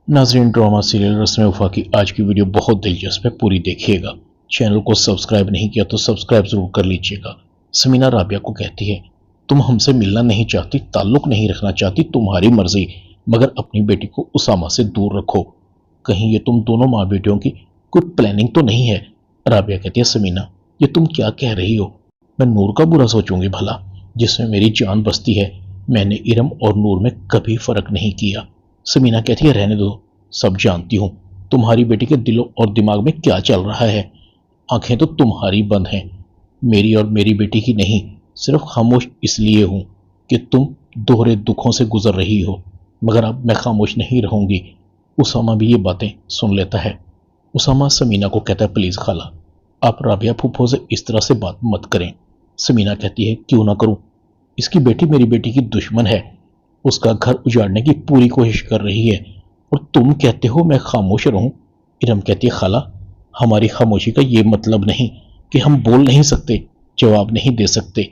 नाज़रीन, drama serial रस्म वफा की आज की वीडियो बहुत दिलचस्प है, पूरी देखिएगा। चैनल को सब्सक्राइब नहीं किया तो सब्सक्राइब जरूर कर लीजिएगा। समीना राबिया को कहती है, तुम हमसे मिलना नहीं चाहती, ताल्लुक नहीं रखना चाहती, तुम्हारी मर्जी, मगर अपनी बेटी को उसामा से दूर रखो। कहीं ये तुम दोनों माँ बेटियों की कोई प्लानिंग तो नहीं है? राबिया कहती है, समीना ये तुम क्या कह रही हो? मैं नूर का बुरा सोचूंगी भला, जिसमें मेरी जान बसती है। मैंने इरम और नूर में कभी फर्क नहीं किया। समीना कहती है, रहने दो, सब जानती हूं तुम्हारी बेटी के दिलों और दिमाग में क्या चल रहा है। आंखें तो तुम्हारी बंद हैं, मेरी और मेरी बेटी की नहीं। सिर्फ खामोश इसलिए हूं कि तुम दोहरे दुखों से गुजर रही हो, मगर अब मैं खामोश नहीं रहूंगी। उसामा भी ये बातें सुन लेता है। उसामा समीना को कहता है, प्लीज खाला, आप राबिया फूफो से इस तरह से बात मत करें। समीना कहती है, क्यों ना करूं, इसकी बेटी मेरी बेटी की दुश्मन है, उसका घर उजाड़ने की पूरी कोशिश कर रही है, और तुम कहते हो मैं खामोश रहूं। इरम कहती है, खाला, हमारी खामोशी का ये मतलब नहीं कि हम बोल नहीं सकते, जवाब नहीं दे सकते।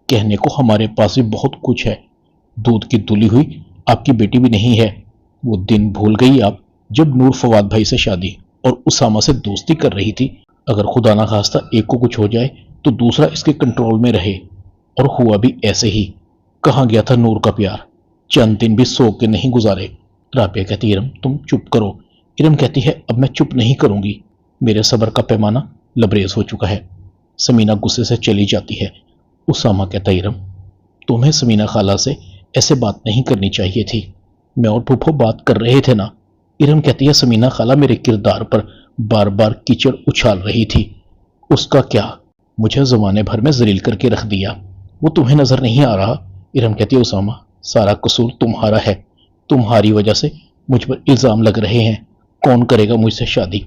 कहने को हमारे पास भी बहुत कुछ है। दूध की धुली हुई आपकी बेटी भी नहीं है। वो दिन भूल गई आप, जब नूर फवाद भाई से शादी और उसामा से दोस्ती कर रही थी। अगर खुदा ना खास्ता एक को कुछ हो जाए तो दूसरा इसके कंट्रोल में रहे, और हुआ भी ऐसे ही। कहाँ गया था नूर का प्यार? चंद दिन भी सो के नहीं गुजारे। राबिया कहती है, इरम तुम चुप करो। इरम कहती है, अब मैं चुप नहीं करूंगी, मेरे सब्र का पैमाना लबरेज हो चुका है। समीना गुस्से से चली जाती है। उसामा कहता है, इरम तुम्हें समीना खाला से ऐसे बात नहीं करनी चाहिए थी, मैं और फूफो बात कर रहे थे ना। इरम कहती है, समीना खाला मेरे किरदार पर बार बार कीचड़ उछाल रही थी, उसका क्या? मुझे जमाने भर में जलील करके रख दिया, वो तुम्हें नजर नहीं आ रहा? इरम कहती है, उसामा सारा कसूर तुम्हारा है, तुम्हारी वजह से मुझ पर इल्जाम लग रहे हैं। कौन करेगा मुझसे शादी?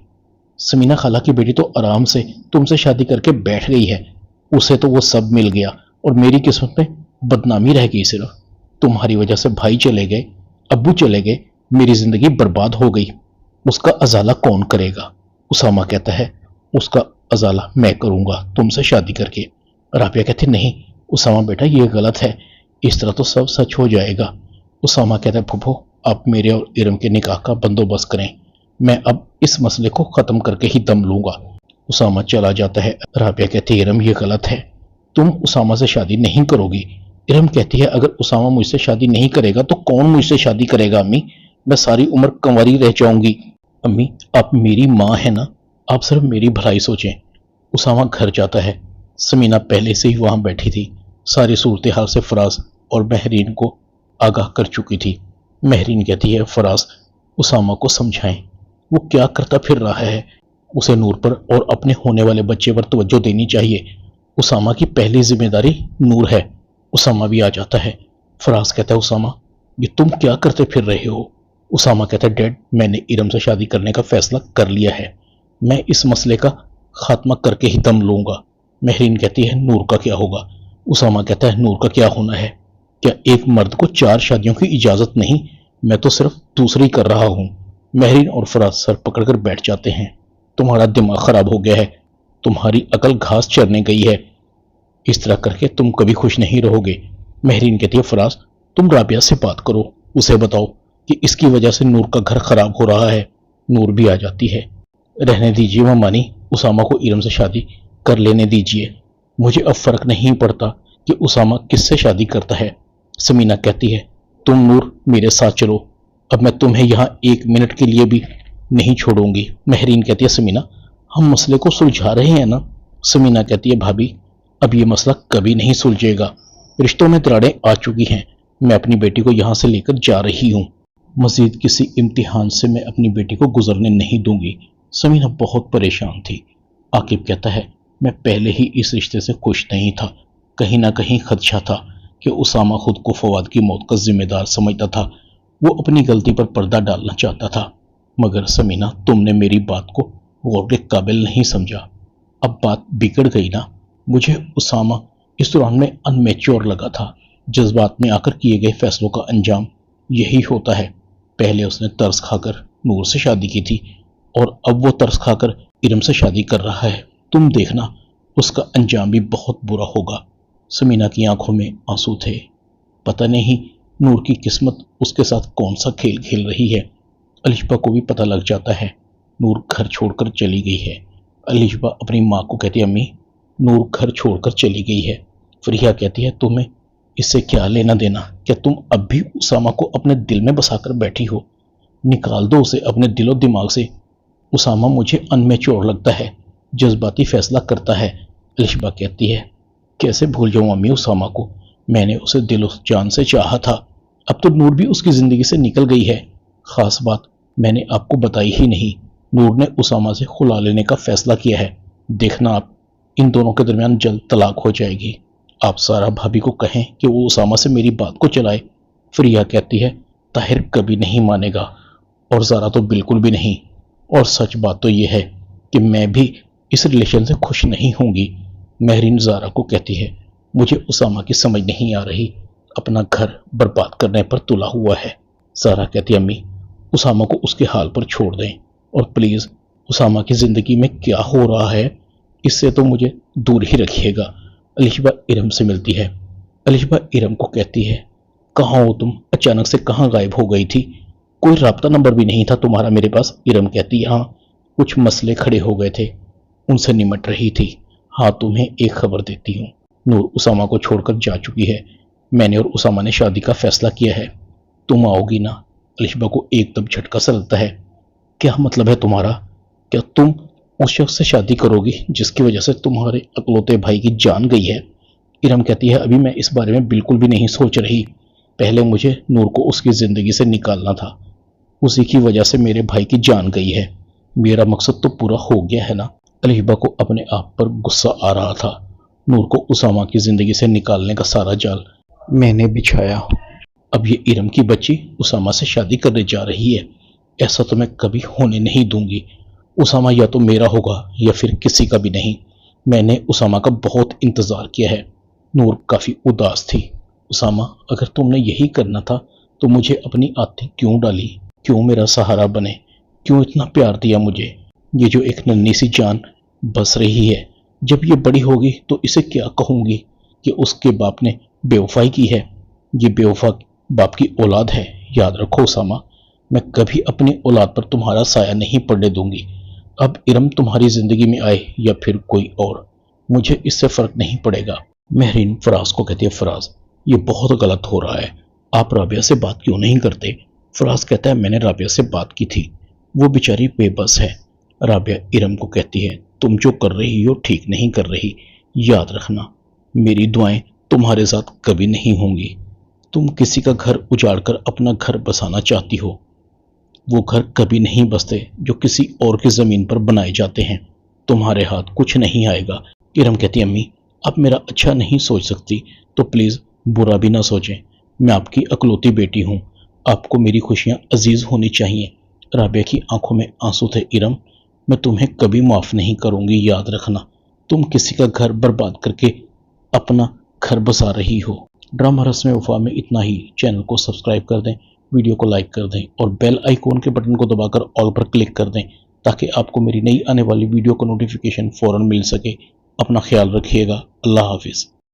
समीना खाला की बेटी तो आराम से तुमसे शादी करके बैठ गई है, उसे तो वो सब मिल गया, और मेरी किस्मत में बदनामी रह गई। सिर्फ तुम्हारी वजह से भाई चले गए, अब्बू चले गए, मेरी जिंदगी बर्बाद हो गई। उसका अजाला कौन करेगा? उसामा कहता है, उसका अजाला मैं करूंगा तुमसे शादी करके। राबिया कहती, नहीं उसामा बेटा, ये गलत है, इस तरह तो सब सच हो जाएगा। उसामा कहता है, फूफो आप मेरे और इरम के निकाह का बंदोबस्त करें, मैं अब इस मसले को खत्म करके ही दम लूंगा। उसामा चला जाता है। राबिया कहती है, इरम ये गलत है, तुम उसामा से शादी नहीं करोगी। इरम कहती है, अगर उसामा मुझसे शादी नहीं करेगा तो कौन मुझसे शादी करेगा? अम्मी, मैं सारी उम्र कंवारी रह जाऊंगी। अम्मी आप मेरी माँ है ना, आप सिर्फ मेरी भलाई सोचें। उसामा घर जाता है। समीना पहले से ही वहां बैठी थी, सारी सूरत हाल से फराज और महरीन को आगाह कर चुकी थी। महरीन कहती है, फराज उसामा को समझाएं, वो क्या करता फिर रहा है, उसे नूर पर और अपने होने वाले बच्चे पर तवज्जो देनी चाहिए। उसामा की पहली जिम्मेदारी नूर है। उसामा भी आ जाता है। फराज कहता है, उसामा ये तुम क्या करते फिर रहे हो? उसामा कहता है, डैड मैंने इरम से शादी करने का फैसला कर लिया है, मैं इस मसले का खात्मा करके ही दम लूंगा। महरीन कहती है, नूर का क्या होगा? उसामा कहता है, नूर का क्या होना है? क्या एक मर्द को 4 शादियों की इजाजत नहीं? मैं तो सिर्फ दूसरी कर रहा हूं। महरीन और फराज सर पकड़कर बैठ जाते हैं। तुम्हारा दिमाग खराब हो गया है, तुम्हारी अकल घास चरने गई है, इस तरह करके तुम कभी खुश नहीं रहोगे। महरीन कहती है, फराज तुम राबिया से बात करो, उसे बताओ कि इसकी वजह से नूर का घर खराब हो रहा है। नूर भी आ जाती है। रहने दीजिए मामानी, उसामा को इरम से शादी कर लेने दीजिए, मुझे अब फर्क नहीं पड़ता कि उसामा किससे शादी करता है। समीना कहती है, तुम नूर मेरे साथ चलो, अब मैं तुम्हें यहाँ 1 मिनट के लिए भी नहीं छोड़ूंगी। महरीन कहती है, समीना हम मसले को सुलझा रहे हैं ना। समीना कहती है, भाभी अब ये मसला कभी नहीं सुलझेगा, रिश्तों में दरारें आ चुकी हैं, मैं अपनी बेटी को यहाँ से लेकर जा रही हूँ, मजीद किसी इम्तिहान से मैं अपनी बेटी को गुजरने नहीं दूंगी। समीना बहुत परेशान थी। आकिब कहता है, मैं पहले ही इस रिश्ते से खुश नहीं था, कहीं ना कहीं खदशा था कि उसामा खुद को फवाद की मौत का जिम्मेदार समझता था, वो अपनी गलती पर पर्दा डालना चाहता था। मगर समीना तुमने मेरी बात को गौर के काबिल नहीं समझा, अब बात बिगड़ गई ना। मुझे उसामा इस दौरान में अनमेच्योर लगा था, जज्बात में आकर किए गए फैसलों का अंजाम यही होता है। पहले उसने तरस खाकर नूर से शादी की थी, और अब वो तरस खाकर इरम से शादी कर रहा है। तुम देखना उसका अंजाम भी बहुत बुरा होगा। समीना की आंखों में आंसू थे। पता नहीं नूर की किस्मत उसके साथ कौन सा खेल खेल रही है। الشبہ کو بھی پتہ لگ جاتا ہے نور گھر چھوڑ کر چلی گئی ہے۔ الشبہ اپنی ماں کو کہتی ہے امی نور گھر چھوڑ کر چلی گئی ہے۔ فریحہ کہتی ہے تمہیں اس سے کیا لینا دینا؟ کیا تم اب بھی اسامہ کو اپنے دل میں بسا کر بیٹھی ہو؟ نکال دو اسے اپنے دل و دماغ سے۔ اسامہ مجھے ان میں چور لگتا ہے، جذباتی فیصلہ کرتا ہے۔ الشبہ کہتی ہے کیسے بھول جاؤں امی اسامہ کو، میں نے اسے دل و جان سے چاہا تھا، اب تو نور بھی اس کی زندگی سے نکل گئی ہے۔ خاص بات میں نے آپ کو بتائی ہی نہیں، نور نے اسامہ سے خلا لینے کا فیصلہ کیا ہے۔ دیکھنا آپ ان دونوں کے درمیان جلد طلاق ہو جائے گی۔ آپ سارا بھابھی کو کہیں کہ وہ اسامہ سے میری بات کو چلائے۔ فریحہ کہتی ہے طاہر کبھی نہیں مانے گا، اور زارا تو بالکل بھی نہیں، اور سچ بات تو یہ ہے کہ میں بھی اس ریلیشن سے خوش نہیں ہوں گی۔ مہرین زارا کو کہتی ہے مجھے اسامہ کی سمجھ نہیں آ رہی، اپنا گھر برباد کرنے پر تلا ہوا ہے۔ زارا کہتی ہے امی اسامہ کو اس کے حال پر چھوڑ دیں، اور پلیز اسامہ کی زندگی میں کیا ہو رہا ہے اس سے تو مجھے دور ہی رکھیے گا۔ الشبہ ارم سے ملتی ہے۔ الشبہ ارم کو کہتی ہے کہاں ہو تم؟ اچانک سے کہاں غائب ہو گئی تھی؟ کوئی رابطہ نمبر بھی نہیں تھا تمہارا میرے پاس؟ ارم کہتی ہے ہاں کچھ مسئلے کھڑے ہو گئے تھے، ان سے نمٹ رہی تھی۔ ہاں تمہیں ایک خبر دیتی ہوں، نور اسامہ کو چھوڑ کر جا چکی ہے، میں نے اور اسامہ نے شادی کا فیصلہ کیا ہے، تم آؤ گی نا؟ الشبہ کو ایک دم جھٹکا سا لگتا ہے۔ کیا مطلب ہے تمہارا؟ کیا تم اس شخص سے شادی کرو گی جس کی وجہ سے تمہارے اکلوتے بھائی کی جان گئی ہے؟ ارم کہتی ہے ابھی میں اس بارے میں بالکل بھی نہیں سوچ رہی، پہلے مجھے نور کو اس کی زندگی سے نکالنا تھا، اسی کی وجہ سے میرے بھائی کی جان گئی ہے، میرا مقصد تو پورا ہو گیا ہے نا۔ الشبہ کو اپنے آپ پر غصہ آ رہا تھا، نور کو اسامہ کی زندگی سے نکالنے کا سارا جال میں نے بچھایا، اب یہ ارم کی بچی اسامہ سے شادی کرنے جا رہی ہے، ایسا تو میں کبھی ہونے نہیں دوں گی۔ اسامہ یا تو میرا ہوگا یا پھر کسی کا بھی نہیں، میں نے اسامہ کا بہت انتظار کیا ہے۔ نور کافی اداس تھی۔ اسامہ اگر تم نے یہی کرنا تھا تو مجھے اپنی آتیں کیوں ڈالی؟ کیوں میرا سہارا بنے؟ کیوں اتنا پیار دیا مجھے؟ یہ جو ایک ننھی سی جان بس رہی ہے، جب یہ بڑی ہوگی تو اسے کیا کہوں گی کہ اس کے باپ نے بے وفائی کی ہے؟ یہ بے وفا باپ کی اولاد ہے، یاد رکھو اسامہ، میں کبھی اپنی اولاد پر تمہارا سایہ نہیں پڑنے دوں گی۔ اب ارم تمہاری زندگی میں آئے یا پھر کوئی اور، مجھے اس سے فرق نہیں پڑے گا۔ مہرین فراز کو کہتی ہے فراز یہ بہت غلط ہو رہا ہے، آپ رابعہ سے بات کیوں نہیں کرتے؟ فراز کہتا ہے میں نے رابعہ سے بات کی تھی، وہ بیچاری بے بس ہے۔ رابعہ ارم کو کہتی ہے تم جو کر رہی ہو ٹھیک نہیں کر رہی، یاد رکھنا میری دعائیں تمہارے ساتھ کبھی نہیں ہوں گی۔ تم کسی کا گھر اجاڑ کر اپنا گھر بسانا چاہتی ہو، وہ گھر کبھی نہیں بستے جو کسی اور کی زمین پر بنائے جاتے ہیں، تمہارے ہاتھ کچھ نہیں آئے گا۔ ارم کہتی امی آپ میرا اچھا نہیں سوچ سکتی تو پلیز برا بھی نہ سوچیں، میں آپ کی اکلوتی بیٹی ہوں، آپ کو میری خوشیاں عزیز ہونی چاہیے۔ رابعہ کی آنکھوں میں آنسو تھے۔ ارم میں تمہیں کبھی معاف نہیں کروں گی، یاد رکھنا تم کسی کا گھر برباد کر کے اپنا گھر بسا رہی ہو۔ ڈرامہ رسم وفا میں اتنا ہی، چینل کو سبسکرائب کر دیں، ویڈیو کو لائک کر دیں اور بیل آئیکن کے بٹن کو دبا کر آل پر کلک کر دیں تاکہ آپ کو میری نئی آنے والی ویڈیو کا نوٹیفیکیشن فوراً مل سکے۔ اپنا خیال رکھیے گا، اللہ حافظ۔